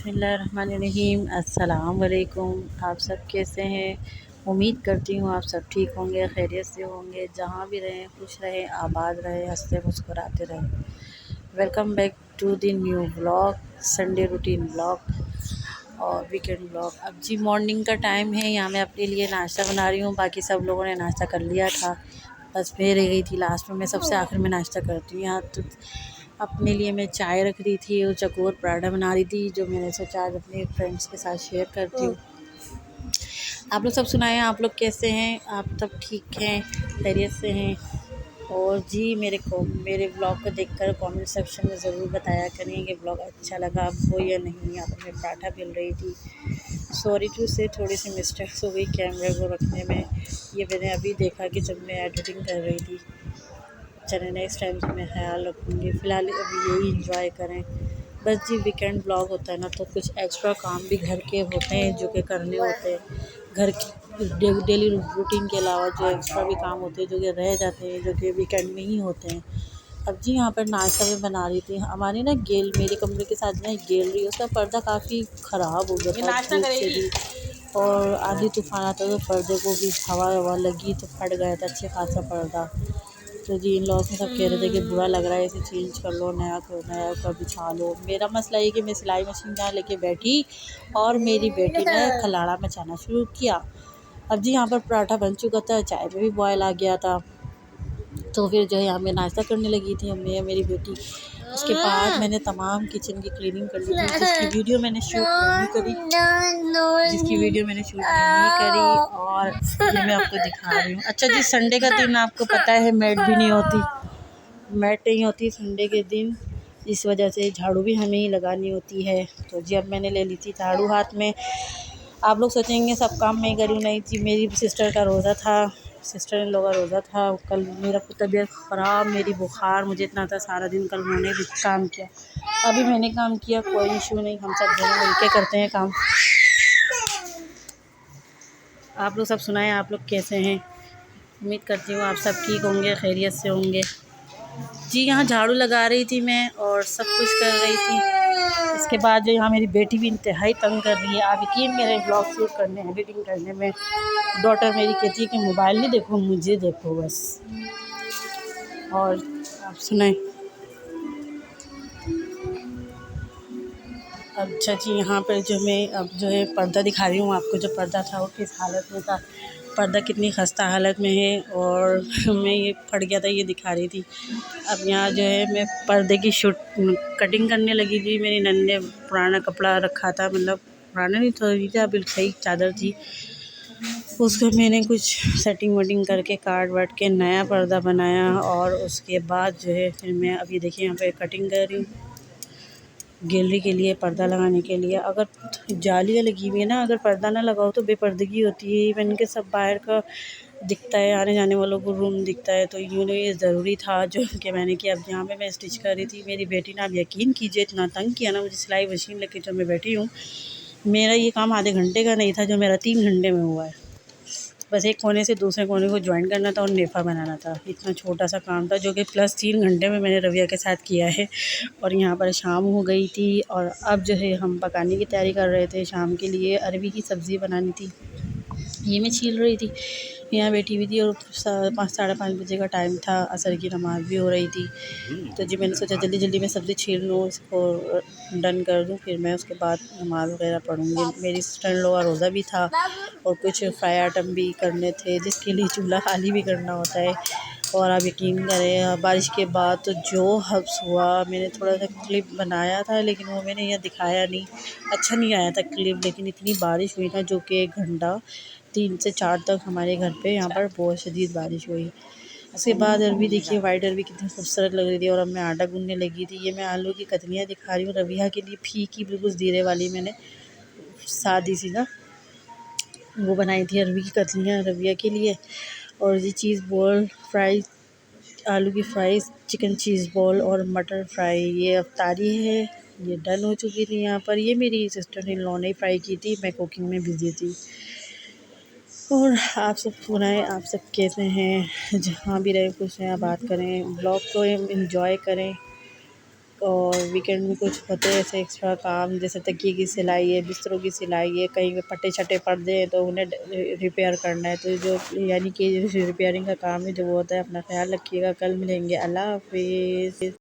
बिस्मिल्लाहिर्रहमानिर्रहीम। अस्सलाम वालेकुम। आप सब कैसे हैं? उम्मीद करती हूँ आप सब ठीक होंगे, खैरियत से होंगे। जहाँ भी रहें खुश रहें, आबाद रहें, हंसते मुस्कुराते रहें। Welcome back to the new vlog, Sunday routine vlog और वीकेंड व्लॉग। अब जी मॉर्निंग का टाइम है, यहाँ मैं अपने लिए नाश्ता बना रही हूँ। बाकी सब लोगों ने नाश्ता कर लिया था, बस मैं रह गई थी लास्ट में। मैं सबसे आखिर में नाश्ता करती हूँ। यहाँ तो अपने लिए मैं चाय रख रही थी और चकोर पराठा बना रही थी, जो मैंने सोचा आज अपने फ्रेंड्स के साथ शेयर करती हूँ। आप लोग सब सुनाएं, आप लोग कैसे हैं? आप सब ठीक हैं, खैरियत से हैं? और जी मेरे ब्लॉग को देखकर कमेंट सेक्शन में ज़रूर बताया करें कि ब्लॉग अच्छा लगा आपको या नहीं। यहाँ पर मैं पराठा बेल रही थी। सॉरी टू से थोड़ी सी मिस्टेक्स हो गई कैमरे को रखने में। ये मैंने अभी देखा कि जब मैं एडिटिंग कर रही थी। चलें, नेक्स्ट टाइम से मैं ख्याल रखूँगी। फ़िलहाल अभी यही इंजॉय करें। बस जी वीकेंड ब्लॉग होता है ना, तो कुछ एक्स्ट्रा काम भी घर के होते हैं जो कि करने होते हैं। घर की डेली रूटीन के अलावा जो एक्स्ट्रा भी काम होते हैं जो कि रह जाते हैं, जो कि वीकेंड में ही होते हैं। अब जी यहाँ पर नाश्ता में बना रही थी। हमारी ना मेरे कमरे के साथ ना एक गैलरी, उसका पर्दा काफ़ी ख़राब हो गया था धूप से भी, और आंधी तूफान आता तो पर्दे को भी हवा लगी तो फट गया था अच्छे खासा पर्दा। तो जी इन लॉज में सब कह रहे थे कि बुरा लग रहा है, इसे चेंज कर लो, नया का बिछा लो। मेरा मसला ये कि मैं सिलाई मशीन यहाँ लेके बैठी और मेरी बेटी ने खलाड़ा मचाना शुरू किया। अब जी यहाँ पर पराठा बन चुका था, चाय में भी बॉयल आ गया था। तो फिर जो है यहाँ मैं नाश्ता करने लगी थी, मैं मेरी बेटी। उसके बाद मैंने तमाम किचन की क्लीनिंग कर ली थी, जिसकी वीडियो मैंने शूट नहीं करी और ये मैं आपको दिखा रही हूँ। अच्छा जी, संडे का दिन आपको पता है मैट भी नहीं होती, मैट नहीं होती संडे के दिन। इस वजह से झाड़ू भी हमें ही लगानी होती है। तो जी अब मैंने ले ली थी झाड़ू हाथ में। आप लोग सोचेंगे सब काम मैं करूँ, नहीं जी, मेरी सिस्टर का रोज़ा था, सिस्टर इन लोगों का रोज़ा था। कल मेरा तबीयत ख़राब, मेरी बुखार, मुझे इतना था सारा दिन कल उन्होंने भी काम किया, अभी मैंने काम किया। कोई इशू नहीं, हम सब दोनों मिल के करते हैं काम। आप लोग सब सुनाएं, आप लोग कैसे हैं? उम्मीद करती हूँ आप सब ठीक होंगे, खैरियत से होंगे। जी यहाँ झाड़ू लगा रही थी मैं और सब कुछ कर रही थी। इसके बाद जो यहाँ मेरी बेटी भी इंतहाई तंग कर रही है। आप यकीन मेरे ब्लॉग शूट करने, एडिटिंग करने में डॉटर मेरी कहती है कि मोबाइल नहीं देखो, मुझे देखो बस। और आप सुनाएं। अच्छा जी, यहाँ पर जो मैं अब जो है पर्दा दिखा रही हूँ आपको। जो पर्दा था वो किस हालत में था, पर्दा कितनी खस्ता हालत में है, और मैं ये फट गया था, ये दिखा रही थी। अब यहाँ जो है मैं पर्दे की कटिंग करने लगी थी। मेरी नन्ही ने पुराना कपड़ा रखा था, मतलब पुराना नहीं था, बिल्कुल सही चादर थी, उसको मैंने कुछ सेटिंग वेटिंग करके काट वाट के नया पर्दा बनाया। और उसके बाद जो है फिर मैं अभी देखिए यहाँ पे कटिंग कर रही हूँ गैलरी के लिए, पर्दा लगाने के लिए। अगर जालियाँ लगी हुई है ना, अगर पर्दा ना लगाओ तो बेपर्दगी होती है। इवन के सब बाहर का दिखता है, आने जाने वालों को रूम दिखता है। तो ये ज़रूरी था जो कि मैंने किया। अब यहाँ पे मैं स्टिच कर रही थी, मेरी बेटी ने, आप यकीन कीजिए, इतना तंग किया ना मुझे। सिलाई मशीन लेके जो मैं बैठी हूँ, मेरा ये काम आधे घंटे का नहीं था, जो मेरा 3 घंटे में हुआ है। बस एक कोने से दूसरे कोने को जॉइन करना था और नेफ़ा बनाना था। इतना छोटा सा काम था जो कि प्लस 3 घंटे में मैंने रविया के साथ किया है। और यहाँ पर शाम हो गई थी और अब जो है हम पकाने की तैयारी कर रहे थे। शाम के लिए अरबी की सब्ज़ी बनानी थी, ये मैं छील रही थी, यहाँ बैठी हुई थी। और 5 साढ़े 5 बजे का टाइम था, असर की नमाज़ भी हो रही थी। तो जी मैंने सोचा जल्दी जल्दी मैं सब्ज़ी छील लूँ, इसको डन कर दूँ, फिर मैं उसके बाद नमाज़ वगैरह पढ़ूँगी। मेरी सिस्टर इन लोग का रोज़ा भी था और कुछ फ्राई आइटम भी करने थे, जिसके लिए चूल्हा खाली भी करना होता है। और आप यकीन करें, बारिश के बाद तो जो हब्स हुआ, मैंने थोड़ा सा क्लिप बनाया था लेकिन वो मैंने यहाँ दिखाया नहीं, अच्छा नहीं आया था क्लिप। लेकिन इतनी बारिश हुई ना, जो कि 1 घंटा 3 से 4 तक हमारे घर पे यहाँ पर बहुत शदीद बारिश हुई। उसके बाद अरबी देखिए, वाइट अरबी कितनी खूबसूरत लग रही थी। और अब मैं आटा गूँथने लगी थी। ये मैं आलू की कतलियाँ दिखा रही हूँ रविया के लिए, फीकी बिल्कुल ज़ीरे वाली, मैंने सादी सी ना वो बनाई थी अरबी की कतलियाँ रविया के लिए। और ये चीज़ बॉल फ्राई, आलू की फ्राई, चिकन चीज़ बॉल और मटर फ्राई, ये अफ्तारी है, ये डन हो चुकी थी। यहाँ पर ये मेरी सिस्टर इन लॉ ने फ्राई की थी, मैं कुकिंग में बिज़ी थी। और आप सब सुनाएं, आप सब कैसे हैं? जहाँ भी रहें खुश रहें, बात करें, ब्लॉग को एंजॉय करें। और वीकेंड में कुछ होते हैं ऐसे एक्स्ट्रा काम, जैसे तकिए की सिलाई है, बिस्तरों की सिलाई है, कहीं पे फटे छटे पर्दे हैं तो उन्हें रिपेयर करना है। तो जो यानी कि रिपेयरिंग का काम है जो वो होता है। अपना ख्याल रखिएगा, कल मिलेंगे। अल्लाह हाफिज़।